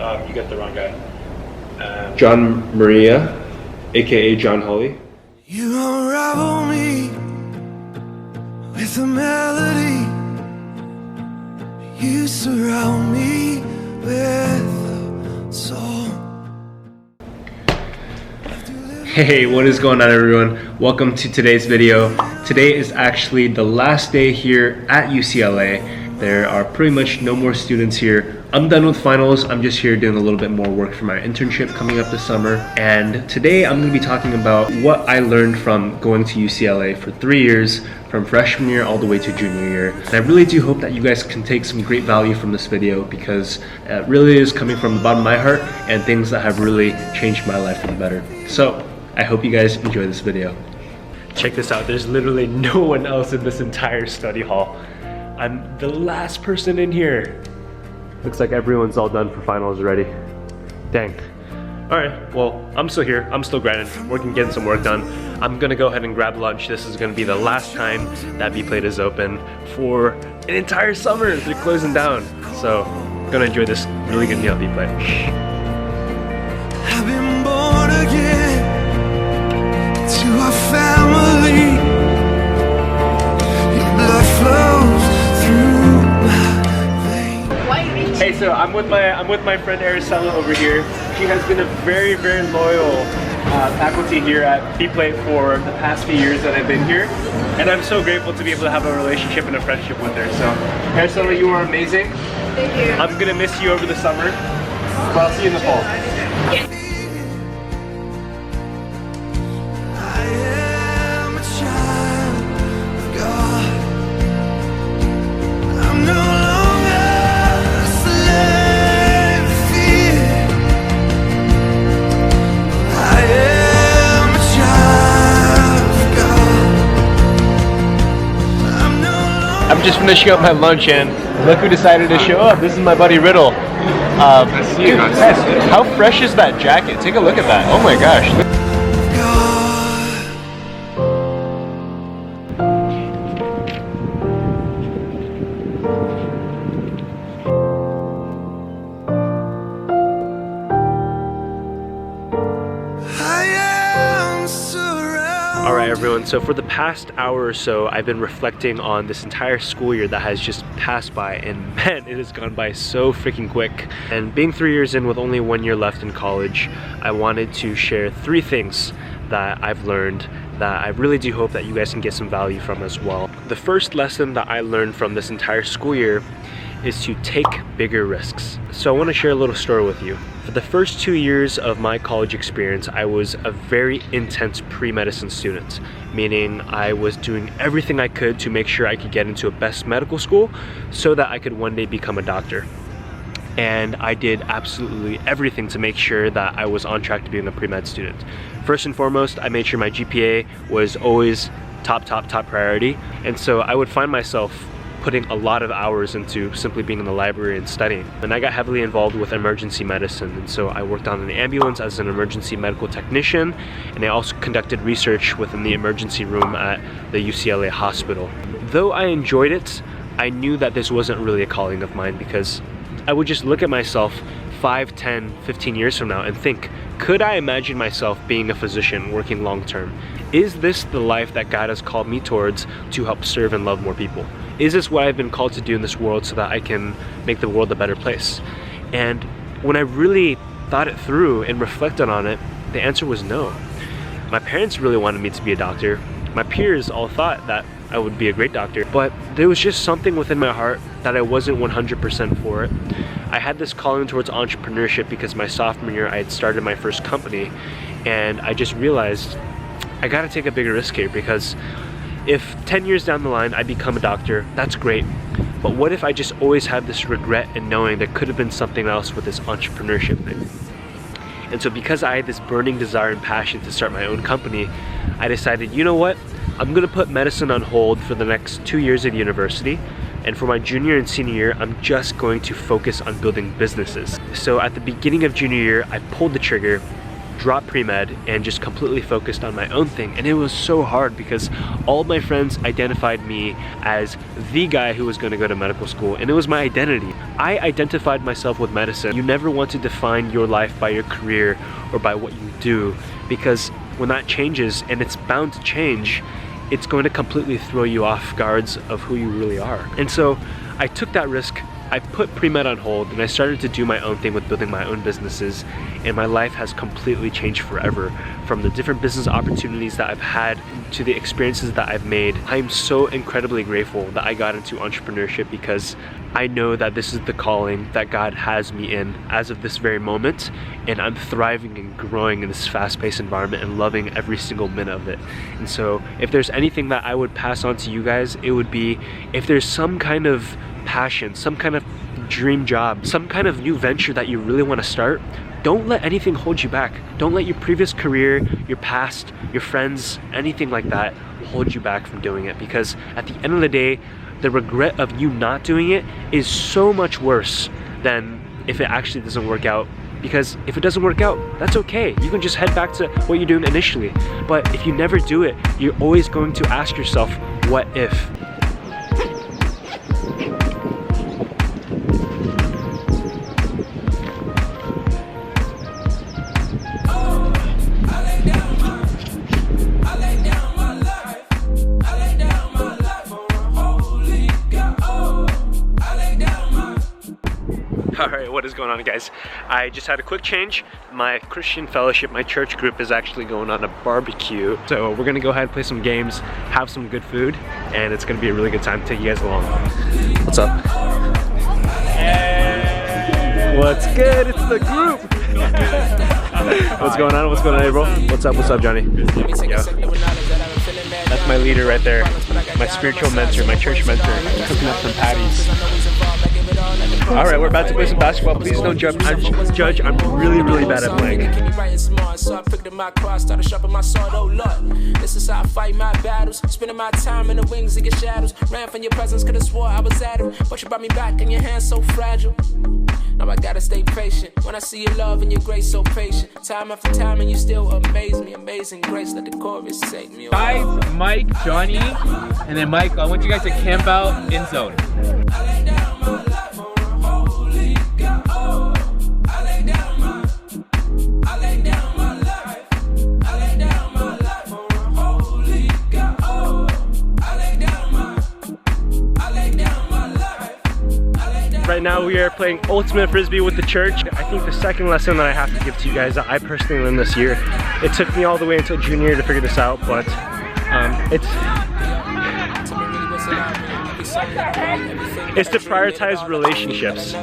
You got the wrong guy. John Maria, aka John Holly. You unravel me with a melody. You surround me with a soul. Hey, what is going on, everyone? Welcome to today's video. Today is actually the last day here at UCLA. There are pretty much no more students here. I'm done with finals. I'm just here doing a little bit more work for my internship coming up this summer. And today I'm going to be talking about what I learned from going to UCLA for 3 years, from freshman year all the way to junior year. And I really do hope that you guys can take some great value from this video, because it really is coming from the bottom of my heart and things that have really changed my life for the better. So I hope you guys enjoy this video. Check this out. There's literally no one else in this entire study hall. I'm the last person in here. Looks like everyone's all done for finals already. Dang. All right, well, I'm still here. I'm still grinding, working, getting some work done. I'm gonna go ahead and grab lunch. This is gonna be the last time that B-Plate is open for an entire summer. They're closing down. So I'm gonna enjoy this really good meal at B-Plate. I've been born again to a family. Your blood flows through my veins. Hey, so I'm with my friend Araceli over here. She has been a very, very loyal faculty here at B-Plate for the past few years that I've been here. And I'm so grateful to be able to have a relationship and a friendship with her. So, Araceli, you are amazing. Thank you. I'm gonna miss you over the summer, but I'll see you in the fall. Yes. I am a child of God. I'm no longer a slave to fear. I am a child of God. I'm no longer. I'm just finishing up my lunch and look who decided to show up. This is my buddy Riddle. Dude, how fresh is that jacket? Take a look at that. Oh my gosh. Alright everyone, so for the past hour or so I've been reflecting on this entire school year that has just passed by, and man, it has gone by so freaking quick. And being 3 years in with only 1 year left in college, I wanted to share 3 things that I've learned that I really do hope that you guys can get some value from as well. The first lesson that I learned from this entire school year is to take bigger risks. So I want to share a little story with you. For the first 2 years of my college experience, I was a very intense pre-medicine student, meaning I was doing everything I could to make sure I could get into a best medical school so that I could one day become a doctor. And I did absolutely everything to make sure that I was on track to being a pre-med student. First and foremost, I made sure my GPA was always top priority. And so I would find myself putting a lot of hours into simply being in the library and studying. And I got heavily involved with emergency medicine, and so I worked on an ambulance as an emergency medical technician, and I also conducted research within the emergency room at the UCLA hospital. Though I enjoyed it, I knew that this wasn't really a calling of mine, because I would just look at myself 5, 10, 15 years from now and think, could I imagine myself being a physician working long term? Is this the life that God has called me towards to help serve and love more people? Is this what I've been called to do in this world so that I can make the world a better place? And when I really thought it through and reflected on it, the answer was no. My parents really wanted me to be a doctor. My peers all thought that I would be a great doctor, but there was just something within my heart that I wasn't 100% for it. I had this calling towards entrepreneurship because my sophomore year I had started my first company, and I just realized I gotta take a bigger risk here, because if 10 years down the line I become a doctor, that's great. But what if I just always have this regret in knowing there could have been something else with this entrepreneurship thing? And so because I had this burning desire and passion to start my own company, I decided, you know what? I'm gonna put medicine on hold for the next 2 years of university. And for my junior and senior year, I'm just going to focus on building businesses. So at the beginning of junior year, I pulled the trigger, dropped pre-med, and just completely focused on my own thing. And it was so hard because all of my friends identified me as the guy who was going to go to medical school, and it was my identity. I identified myself with medicine. You never want to define your life by your career or by what you do, because when that changes, and it's bound to change, it's going to completely throw you off guards of who you really are. And so I took that risk. I put pre-med on hold and I started to do my own thing with building my own businesses, and my life has completely changed forever. From the different business opportunities that I've had to the experiences that I've made, I'm so incredibly grateful that I got into entrepreneurship, because I know that this is the calling that God has me in as of this very moment, and I'm thriving and growing in this fast-paced environment and loving every single minute of it. And so if there's anything that I would pass on to you guys, it would be, if there's some kind of passion, some kind of dream job, some kind of new venture that you really want to start, don't let anything hold you back. Don't let your previous career, your past, your friends, anything like that hold you back from doing it, because at the end of the day, the regret of you not doing it is so much worse than if it actually doesn't work out. Because if it doesn't work out, that's okay. You can just head back to what you're doing initially. But if you never do it, you're always going to ask yourself, what if? Alright, what is going on, guys? I just had a quick change. My Christian fellowship, my church group, is actually going on a barbecue. So we're gonna go ahead and play some games, have some good food, and it's gonna be a really good time to take you guys along. What's up? Hey. What's good? It's the group! What's going on? What's going on, hey, bro? What's up, Johnny? Yeah. That's my leader right there. My spiritual mentor, my church mentor. Cooking up some patties. Alright, we're about to play some basketball. Please don't judge. I'm really, really bad at playing. This is how I fight my battles. Spending my time in the wings against shadows. Ran from your presence, could have swore I was at him. But you brought me back and your hands so fragile. Now I gotta stay patient. When I see your love and your grace so patient. Time after time and you still amaze me. Amazing grace, let the chorus take me. Guys, Mike, Johnny, and then Mike, I want you guys to camp out in zone. Right now we are playing Ultimate Frisbee with the church. I think the second lesson that I have to give to you guys that I personally learned this year, it took me all the way until junior year to figure this out, but it's to prioritize relationships.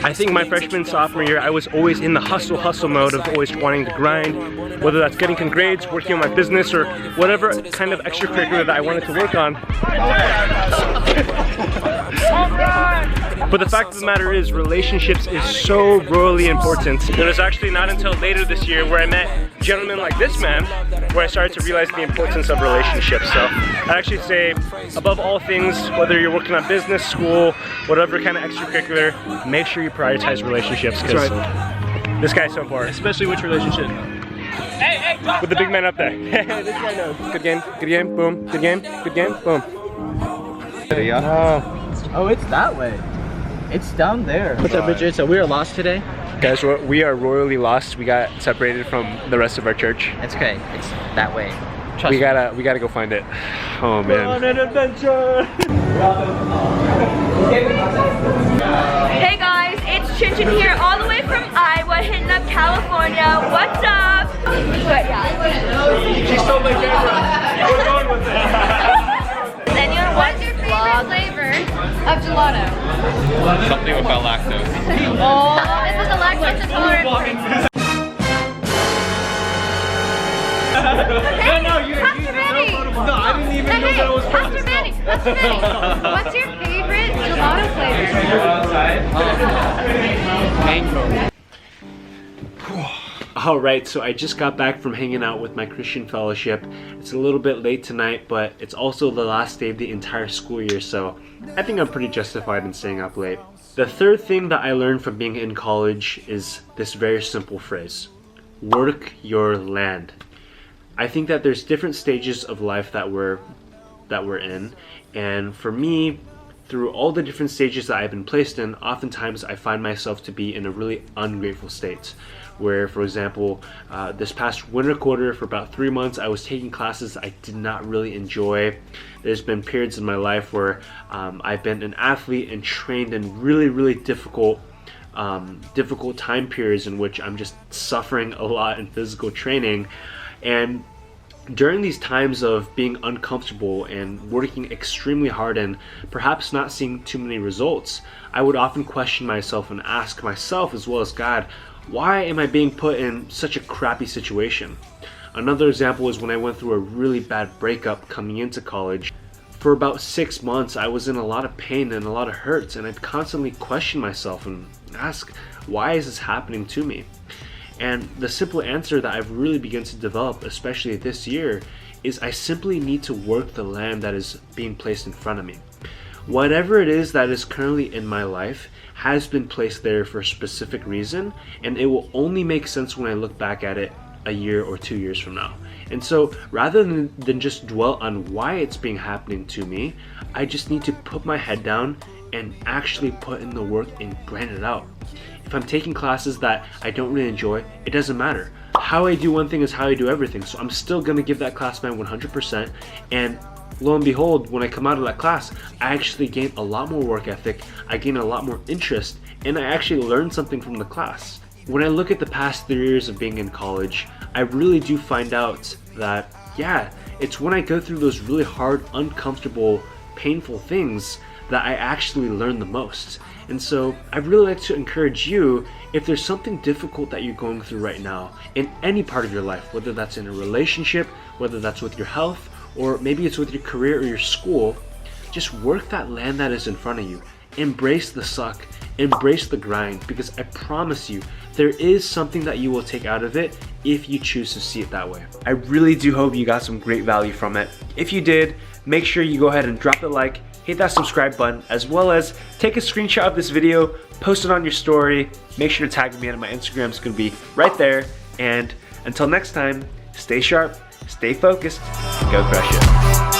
I think my freshman, sophomore year, I was always in the hustle mode of always wanting to grind, whether that's getting good grades, working on my business, or whatever kind of extracurricular that I wanted to work on. But the fact of the matter is, relationships is so royally important. And it was actually not until later this year where I met gentlemen like this man, where I started to realize the importance of relationships. So I actually say, above all things, whether you're working on business, school, whatever kind of extracurricular, make sure you prioritize relationships, because this guy's so important. Especially which relationship? With the big man up there. This guy knows. Good game, boom. Good game, boom. Oh, it's that way. It's down there. What's up, Richard? So we are lost today. Guys, we are royally lost. We got separated from the rest of our church. It's okay. It's that way. Trust we gotta go find it. Oh man. On an adventure. Hey guys, it's Chin Chin here, all the way from Iowa, hitting up California. What's up? But yeah. She stole my camera. We're going with it. Anyone what's your favorite flavor of gelato? Something without lactose. Oh, this is a lactose intolerant. No, you didn't know. No, I didn't even know that was Pastor Manny, what's your favorite gelato flavor? Mango. Alright, so I just got back from hanging out with my Christian fellowship. It's a little bit late tonight, but it's also the last day of the entire school year, so I think I'm pretty justified in staying up late. The third thing that I learned from being in college is this very simple phrase: work your land. I think that there's different stages of life that we're in, and for me, through all the different stages that I've been placed in, oftentimes I find myself to be in a really ungrateful state. Where, for example, this past winter quarter for about 3 months, I was taking classes I did not really enjoy. There's been periods in my life where I've been an athlete and trained in really difficult time periods in which I'm just suffering a lot in physical training. And during these times of being uncomfortable and working extremely hard and perhaps not seeing too many results, I would often question myself and ask myself as well as God, why am I being put in such a crappy situation? Another example is when I went through a really bad breakup coming into college. For about 6 months, I was in a lot of pain and a lot of hurts, and I'd constantly question myself and ask, why is this happening to me? And the simple answer that I've really begun to develop, especially this year, is I simply need to work the land that is being placed in front of me. Whatever it is that is currently in my life has been placed there for a specific reason, and it will only make sense when I look back at it a year or 2 years from now. And so rather than just dwell on why it's being happening to me, I just need to put my head down and actually put in the work and grind it out. If I'm taking classes that I don't really enjoy, it doesn't matter. How I do one thing is how I do everything. So I'm still gonna give that class my 100%, and lo and behold, when I come out of that class, I actually gain a lot more work ethic, I gain a lot more interest, and I actually learn something from the class. When I look at the past 3 years of being in college, I really do find out that, yeah, it's when I go through those really hard, uncomfortable, painful things that I actually learn the most. And so I'd really like to encourage you, if there's something difficult that you're going through right now in any part of your life, whether that's in a relationship, whether that's with your health, or maybe it's with your career or your school, just work that land that is in front of you. Embrace the suck, embrace the grind, because I promise you, there is something that you will take out of it if you choose to see it that way. I really do hope you got some great value from it. If you did, make sure you go ahead and drop the like, hit that subscribe button, as well as take a screenshot of this video, post it on your story, make sure to tag me on my Instagram. It's gonna be right there. And until next time, stay sharp, stay focused, and go crush it.